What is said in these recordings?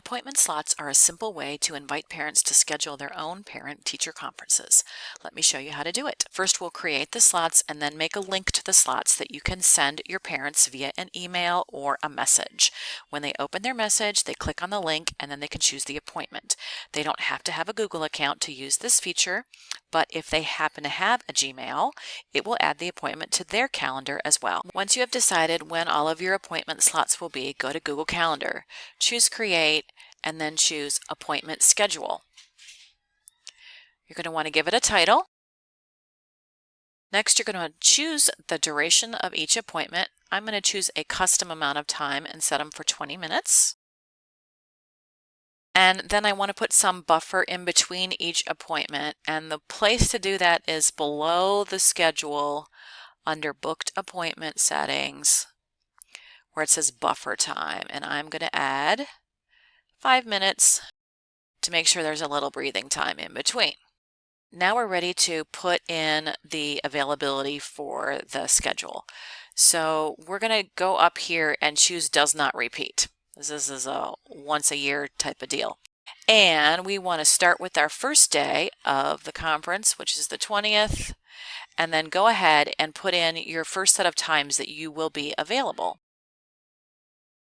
Appointment slots are a simple way to invite parents to schedule their own parent-teacher conferences. Let me show you how to do it. First, we'll create the slots and then make a link to the slots that you can send your parents via an email or a message. When they open their message, they click on the link and then they can choose the appointment. They don't have to have a Google account to use this feature, but if they happen to have a Gmail, it will add the appointment to their calendar as well. Once you have decided when all of your appointment slots will be, go to Google Calendar, choose Create, and then choose Appointment Schedule. You're going to want to give it a title. Next, you're going to choose the duration of each appointment. I'm going to choose a custom amount of time and set them for 20 minutes. And then I want to put some buffer in between each appointment. And the place to do that is below the schedule under Booked Appointment Settings, where it says Buffer Time. And I'm going to add 5 minutes to make sure there's a little breathing time in between. Now we're ready to put in the availability for the schedule. So we're going to go up here and choose Does Not Repeat. This is a once a year type of deal. And we want to start with our first day of the conference, which is the 20th, and then go ahead and put in your first set of times that you will be available.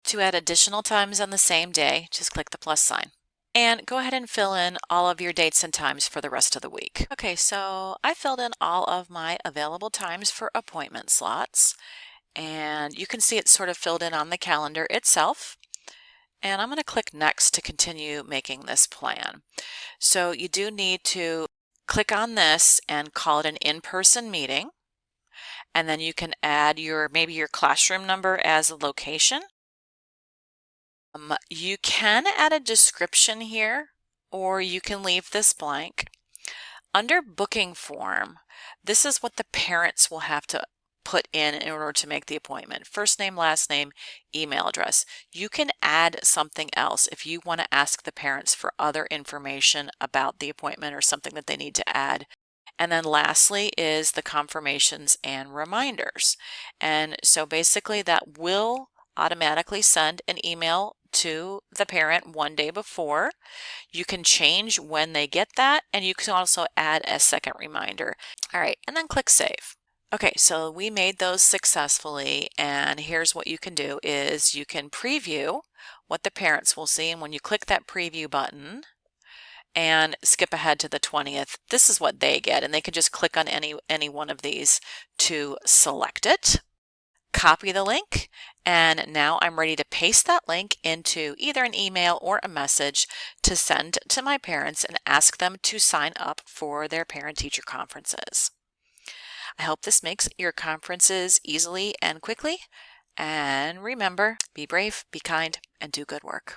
To add additional times on the same day, just click the plus sign. And go ahead and fill in all of your dates and times for the rest of the week. Okay, so I filled in all of my available times for appointment slots. And you can see it's sort of filled in on the calendar itself. And I'm going to click Next to continue making this plan. So you do need to click on this and call it an in-person meeting. And then you can add maybe your classroom number as a location. You can add a description here, or you can leave this blank. Under booking form, this is what the parents will have to put in order to make the appointment. First name, last name, email address. You can add something else if you want to ask the parents for other information about the appointment or something that they need to add. And then lastly is the confirmations and reminders. And so basically that will automatically send an email to the parent one day before. You can change when they get that, and you can also add a second reminder. All right, and then click Save. Okay, so we made those successfully, and here's what you can do is you can preview what the parents will see, and when you click that preview button and skip ahead to the 20th, this is what they get, and they can just click on any one of these to select it. Copy the link, and now I'm ready to paste that link into either an email or a message to send to my parents and ask them to sign up for their parent-teacher conferences. I hope this makes your conferences easily and quickly. And remember, be brave, be kind, and do good work.